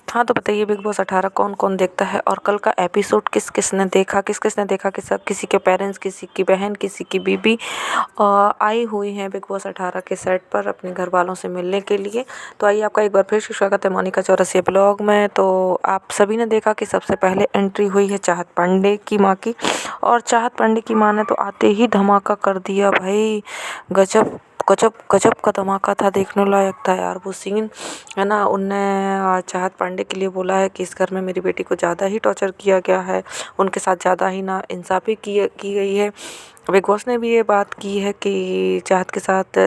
हाँ, तो बताइए बिग बॉस 18 कौन-कौन देखता है और कल का एपिसोड किस-किसने देखा? किस-किसने देखा कि सब किसी के पेरेंट्स, किसी की बहन, किसी की बीबी आई हुई हैं बिग बॉस 18 के सेट पर अपने घरवालों से मिलने के लिए। तो आइए आपका एक बार फिर से स्वागत है मोनिका चौरसिया ब्लॉग में। तो आप सभी ने देखा कि सबसे पहले एंट्री हुई है चाहत पांडे की माँ की और चाहत पांडे की माँ ने तो आते ही धमाका कर दिया भाई। गजब गजब गजब का धमाका था, देखने लायक था यार वो सीन, है ना। उनने चाहत पांडे के लिए बोला है कि इस घर में मेरी बेटी को ज़्यादा ही टॉर्चर किया गया है, उनके साथ ज़्यादा ही नाइंसाफ़ी की गई है। बिग बॉस ने भी ये बात की है कि चाहत के साथ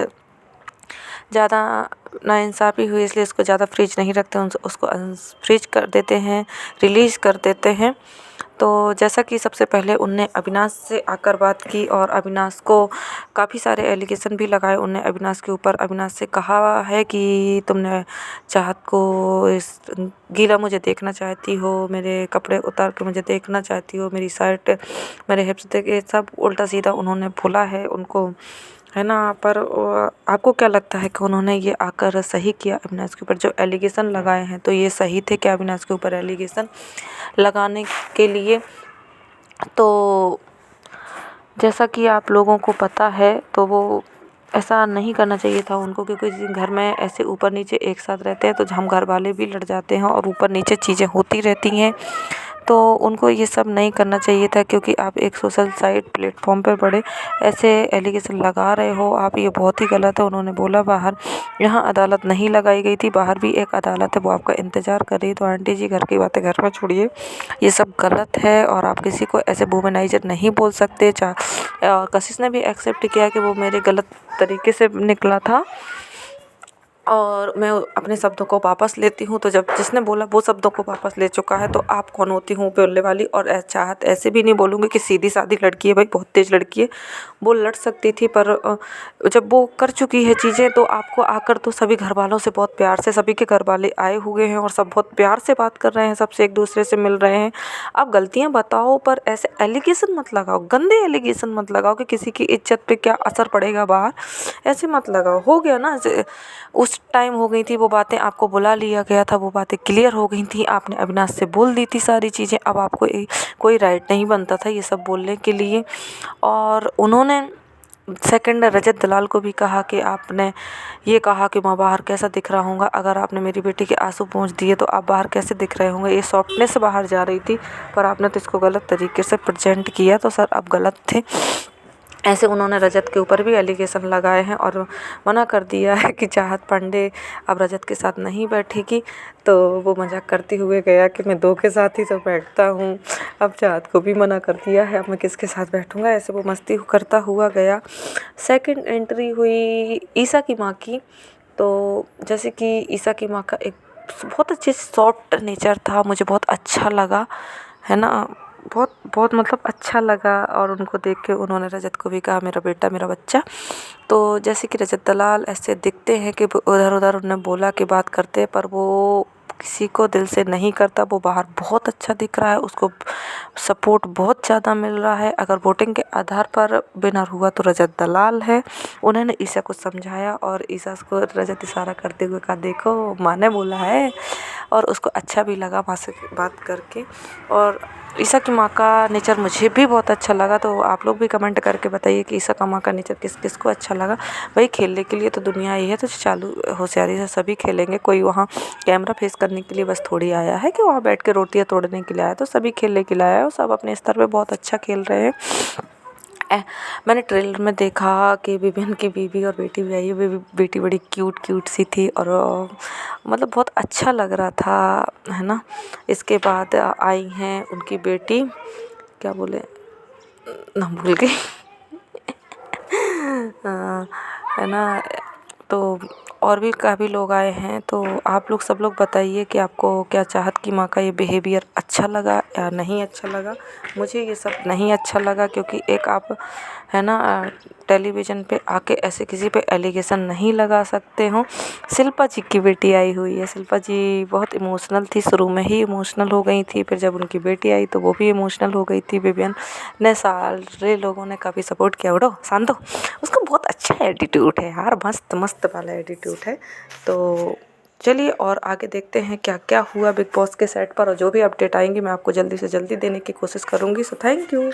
ज़्यादा नाइंसाफ़ी हुई, इसलिए उसको ज़्यादा फ्रीज नहीं रखते, उसको अनफ्रीज कर देते हैं, रिलीज़ कर देते हैं। तो जैसा कि सबसे पहले उनने अविनाश से आकर बात की और अविनाश को काफ़ी सारे एलिगेशन भी लगाए उनने अविनाश के ऊपर। अविनाश से कहा है कि तुमने चाहत को इस गीला मुझे देखना चाहती हो, मेरे कपड़े उतार के मुझे देखना चाहती हो, मेरी शर्ट, मेरे हिप्स देख, ये सब उल्टा सीधा उन्होंने बोला है उनको, है ना। पर आपको क्या लगता है कि उन्होंने ये आकर सही किया अविनाश के ऊपर जो एलिगेशन लगाए हैं? तो ये सही थे क्या अविनाश के ऊपर एलिगेशन लगाने के लिए? तो जैसा कि आप लोगों को पता है तो वो ऐसा नहीं करना चाहिए था उनको, क्योंकि जिस घर में ऐसे ऊपर नीचे एक साथ रहते हैं तो हम घर वाले भी लड़ जाते हैं और ऊपर नीचे चीज़ें होती रहती हैं। तो उनको ये सब नहीं करना चाहिए था, क्योंकि आप एक सोशल साइट प्लेटफॉर्म पर बड़े ऐसे एलिगेशन लगा रहे हो आप, ये बहुत ही गलत है। उन्होंने बोला बाहर यहाँ अदालत नहीं लगाई गई थी, बाहर भी एक अदालत है वो आपका इंतज़ार कर रही है। तो आंटी जी घर की बातें घर में छोड़िए, ये सब गलत है और आप किसी को ऐसे वुमेनाइजर नहीं बोल सकते। और कशिश ने भी एक्सेप्ट किया कि वो मेरे गलत तरीके से निकला था और मैं अपने शब्दों को वापस लेती हूँ। तो जब जिसने बोला वो शब्दों को वापस ले चुका है, तो आप कौन होती हूँ बोलने वाली? और चाहत ऐसे भी नहीं बोलूँगी कि सीधी सादी लड़की है भाई, बहुत तेज़ लड़की है, वो लड़ सकती थी। पर जब वो कर चुकी है चीज़ें तो आपको आकर तो सभी घर वालों से बहुत प्यार से, सभी के घर वाले आए हुए हैं और सब बहुत प्यार से बात कर रहे हैं, सबसे एक दूसरे से मिल रहे हैं। आप गलतियाँ बताओ पर ऐसे एलिगेशन मत लगाओ, गंदे एलिगेशन मत लगाओ कि किसी की इज्जत पे क्या असर पड़ेगा बाहर, ऐसे मत लगाओ। हो गया ना, उस टाइम हो गई थी वो बातें, आपको बुला लिया गया था, वो बातें क्लियर हो गई थी, आपने अविनाश से बोल दी थी सारी चीज़ें। अब आपको कोई राइट नहीं बनता था ये सब बोलने के लिए। और उन्होंने सेकंड रजत दलाल को भी कहा कि आपने ये कहा कि मैं बाहर कैसा दिख रहा हूँगा, अगर आपने मेरी बेटी के आंसू पोंछ दिए तो आप बाहर कैसे दिख रहे होंगे, ये सॉफ्टनेस बाहर जा रही थी, पर आपने तो इसको गलत तरीके से प्रेजेंट किया। तो सर आप गलत थे। ऐसे उन्होंने रजत के ऊपर भी एलिगेशन लगाए हैं और मना कर दिया है कि चाहत पांडे अब रजत के साथ नहीं बैठेगी। तो वो मजाक करते हुए गया कि मैं दो के साथ ही तो बैठता हूँ। अब चाहत को भी मना कर दिया है, अब मैं किसके साथ बैठूँगा, ऐसे वो मस्ती करता हुआ गया। सेकंड एंट्री हुई ईसा की माँ की। तो जैसे कि ईसा की माँ का एक बहुत अच्छे सॉफ्ट नेचर था, मुझे बहुत अच्छा लगा, है ना। बहुत बहुत मतलब अच्छा लगा और उनको देख के उन्होंने रजत को भी कहा मेरा बेटा, मेरा बच्चा। तो जैसे कि रजत दलाल ऐसे दिखते हैं कि उधर उधर उन्होंने बोला कि बात करते हैं, पर वो किसी को दिल से नहीं करता। वो बाहर बहुत अच्छा दिख रहा है, उसको सपोर्ट बहुत ज़्यादा मिल रहा है। अगर वोटिंग के आधार पर विनर हुआ तो रजत दलाल है। उन्होंने ईसा को समझाया और ईसा को रजत इशारा करते हुए कहा देखो माँ ने बोला है, और उसको अच्छा भी लगा माँ से बात करके। और ईसा की माँ का नेचर मुझे भी बहुत अच्छा लगा। तो आप लोग भी कमेंट करके बताइए कि ईसा का माँ का नेचर किस किस को अच्छा लगा। भाई खेलने के लिए तो दुनिया ही है, तो चालू होशियारी से सभी खेलेंगे, कोई वहाँ कैमरा फेस करने के लिए बस थोड़ी आया है कि वहाँ बैठ के रोटियाँ तोड़ने के लिए आया, तो सभी खेलने के लिए आया है और सब अपने स्तर पे बहुत अच्छा खेल रहे हैं। मैंने ट्रेलर में देखा कि विभिन्न की बीवी और बेटी भी आई है, बेटी बड़ी क्यूट क्यूट सी थी और मतलब बहुत अच्छा लग रहा था, है ना। इसके बाद आई हैं उनकी बेटी, क्या बोले नाम भूल गई है ना। तो और भी काफ़ी लोग आए हैं। तो आप लोग सब लोग बताइए कि आपको क्या चाहत की माँ का ये बिहेवियर अच्छा लगा या नहीं अच्छा लगा। मुझे ये सब नहीं अच्छा लगा, क्योंकि एक आप, है ना, टेलीविज़न पे आके ऐसे किसी पे एलिगेशन नहीं लगा सकते हो। शिल्पा जी की बेटी आई हुई है, शिल्पा जी बहुत इमोशनल थी, शुरू में ही इमोशनल हो गई थी, फिर जब उनकी बेटी आई तो वो भी इमोशनल हो गई थी। विवियन ने सारे लोगों ने काफ़ी सपोर्ट किया। उठो शांत हो, उसका बहुत अच्छा एटीट्यूड है यार, मस्त मस्त वाला एटीट्यूड है। तो चलिए और आगे देखते हैं क्या क्या हुआ बिग बॉस के सेट पर, और जो भी अपडेट आएंगी मैं आपको जल्दी से जल्दी देने की कोशिश करूँगी। So thank you.